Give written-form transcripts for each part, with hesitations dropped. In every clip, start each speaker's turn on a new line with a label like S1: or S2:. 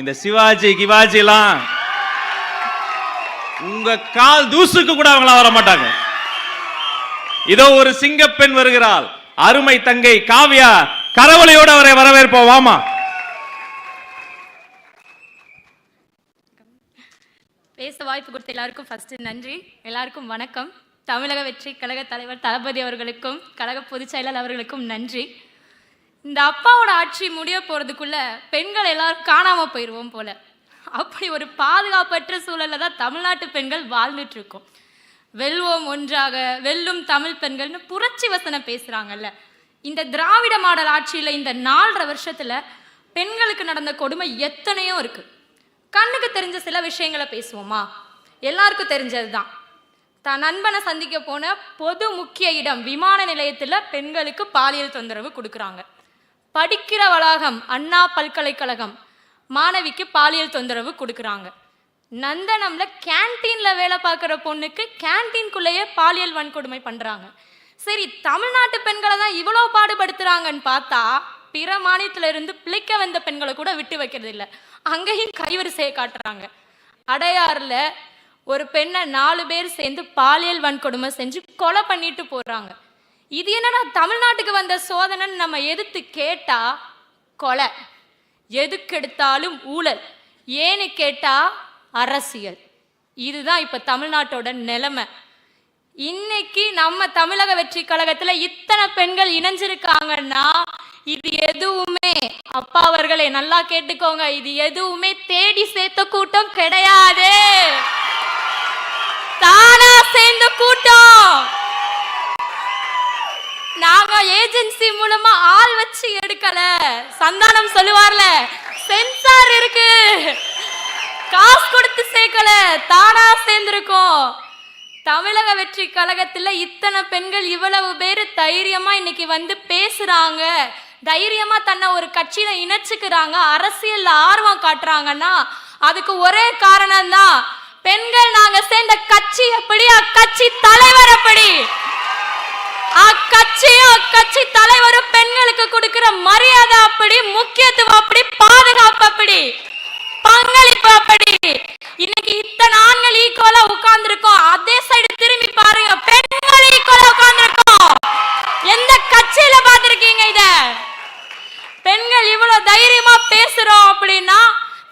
S1: இந்த சிவாஜி கிவாஜி எல்லாம் உங்க கால் தூசுக்கு கூட அவங்களா வர மாட்டாங்க. இதோ ஒரு சிங்கப்பெண் வருகிறாள், அருமை தங்கை காவ்யா. கரவொலியோடு அவரை வரவேற்போம். வாமா.
S2: பேச வாய்ப்பு கொடுத்த எல்லாருக்கும் ஃபர்ஸ்ட் நன்றி. எல்லாருக்கும் வணக்கம். தமிழக வெற்றி கழக தலைவர் தளபதி அவர்களுக்கும் கழக பொதுச் செயலாளர் அவர்களுக்கும் நன்றி. இந்த அப்பாவோட ஆட்சி முடிய போறதுக்குள்ள பெண்கள் எல்லாரும் காணாம போயிடுவோம் போல. அப்படி ஒரு பாதுகாப்பற்ற சூழல்ல தான் தமிழ்நாட்டு பெண்கள் வாழ்ந்துட்டு இருக்கோம். வெல்வோம் ஒன்றாக, வெல்லும் தமிழ் பெண்கள்னு புரட்சி வசனம் பேசுறாங்கல்ல. இந்த திராவிட மாடல் ஆட்சியில இந்த 4.5 வருஷத்துல பெண்களுக்கு நடந்த கொடுமை எத்தனையோ இருக்கு. கண்ணுக்கு தெரிஞ்ச சில விஷயங்களை பேசுவோமா? எல்லாருக்கும் தெரிஞ்சதுதான், தான் நண்பனை சந்திக்க போன பொது முக்கிய இடம் விமான நிலையத்துல பெண்களுக்கு பாலியல் தொந்தரவு கொடுக்குறாங்க. படிக்கிற வளாகம் அண்ணா பல்கலைக்கழகம் மாணவிக்கு பாலியல் தொந்தரவு கொடுக்குறாங்க. நந்தனம்ல கேன்டீன்ல வேலை பார்க்குற பொண்ணுக்கு கேன்டீன்குள்ளேயே பாலியல் வன்கொடுமை பண்றாங்க. சரி, தமிழ்நாட்டு பெண்களை தான் இவ்வளோ பாடுபடுத்துறாங்கன்னு பார்த்தா பிற மாநிலத்துல இருந்து பிழைக்க வந்த பெண்களை கூட விட்டு வைக்கிறது இல்லை. அங்கேயும் கைவரிசையை காட்டுறாங்க. அடையாறுல ஒரு பெண்ணை 4 பேர் சேர்ந்து பாலியல் வன்கொடுமை செஞ்சு கொலை பண்ணிட்டு போறாங்க. இது என்னன்னா தமிழ்நாட்டுக்கு வந்த சோதனைன்னு நம்ம எதிர்த்து கேட்டா கொலை, எதுக்கு எடுத்தாலும் ஊழல், ஏன்னு கேட்டா அரசியல். இதுதான் இப்ப தமிழ்நாட்டோட நிலைமை. இன்னைக்கு நம்ம தமிழக வெற்றி கழகத்துல இத்தனை பெண்கள் இணைஞ்சிருக்காங்கன்னா இது எதுவுமே, அப்பா அவர்களே நல்லா கேட்டுக்கோங்க, இது எதுவுமே தேடி சேர்த்த கூட்டம் கிடையாது, தானா சேர்ந்த கூட்டம். நாங்க ஏஜென்சி மூலமா ஆள் வச்சு எடுக்கல. சந்தானம் சொல்லுவார்ல, சென்சார் இருக்கு, காசு கொடுத்து சேர்க்கல, தானா சேர்ந்திருக்கோம். தமிழக வெற்றி கழகத்துல இத்தனை பெண்கள் இவ்வளவு பேரு தைரியமா இன்னைக்கு வந்து பேசுறாங்க, தைரியமா தன்னை ஒரு கட்சியில இணைச்சுக்கிறாங்க, அரசியல்ல ஆர்வம் காட்டுறாங்கன்னா அதுக்கு ஒரே காரணம் தான், பெண்கள் நாங்க சேர்ந்த கட்சி எப்படி, அக்கட்சி தலைவர் எப்படி, அக்கட்சியும் அக்கட்சி தலைவரும் பெண்களுக்கு கொடுக்கிற மரியாதை அப்படி, முக்கியத்துவம் அப்படி, பாதுகாப்பு அப்படி, பங்களிப்பு அப்படி. இன்னைக்கு இத்தனை ஆண்கள் ஈக்குவலா உட்கார்ந்து இருக்கோம், அதே சைடு திரும்பி பாருங்க, பெண்கள் ஈக்குவலா உட்கார்ந்து இருக்கோம். எந்த கட்சியில பார்த்திருக்கீங்க இத? பெண்கள் இவ்வளவு தைரியமா பேசுறோம் அப்படின்னா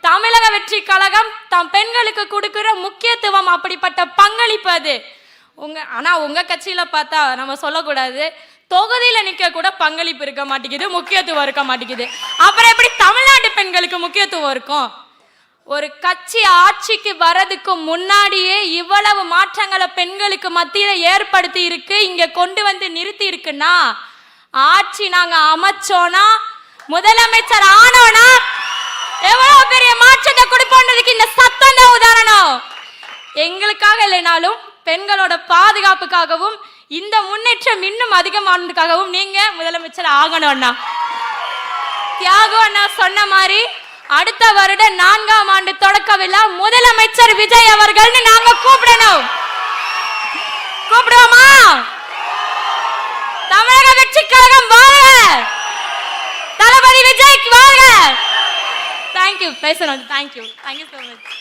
S2: தமிழக வெற்றி கழகம் தம் பெண்களுக்கு கொடுக்கிற முக்கியத்துவம், அப்படிப்பட்ட பங்களிப்பு அது. ஆனா உங்க கட்சியில பார்த்தா நம்ம சொல்லக்கூடாது, தொகுதியில நிக்க கூட பங்களிப்பு இருக்க மாட்டேங்குது, முக்கியத்துவம் இருக்க மாட்டேங்குது. அப்புறம் எப்படி தமிழ்நாட்டு பெண்களுக்கு முக்கியத்துவம் இருக்கும்? ஒரு கட்சி ஆட்சிக்கு வரதுக்கு முன்னாடியே இவ்வளவு மாற்றங்களை பெண்களுக்கு மத்தியில ஏற்படுத்தி இருக்கு, இங்க கொண்டு வந்து நிறுத்தி இருக்குன்னா, ஆட்சி நாங்க அமைச்சோனா, முதலமைச்சர் ஆனோனா எவ்வளவு பெரிய மாற்றத்தை கொடுப்போன்றதுக்கு இந்த சத்தம் தான் உதாரணம். எங்களுக்காக இல்லைனாலும் பெண்களோட பாதுகாப்புக்காகவும் இந்த முன்னேற்றம் இன்னும் அதிகமானதுக்காகவும் நீங்க முதலமைச்சர் ஆகணும் அண்ணா. தியாகம் அண்ணா சொன்ன மாதிரி அடுத்த வருட 4ஆம் ஆண்டு தொடக்க விழா முதலமைச்சர் விஜய் அவர்கள் நாங்க கூப்பிடணும். கூப்பிடுவோமா? தமிழக வெற்றி கழகம் வாழ்க, தளபதி விஜய் வாழ்க. தேங்க்யூ. பேசணும். Thank you so much.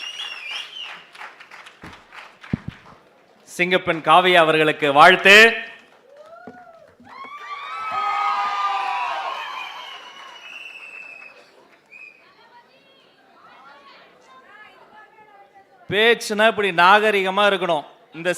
S1: சிங்கப்பெண் காவ்யா அவர்களுக்கு வாழ்த்து. பேச்சுனா இப்படி நாகரிகமா இருக்கணும். இந்த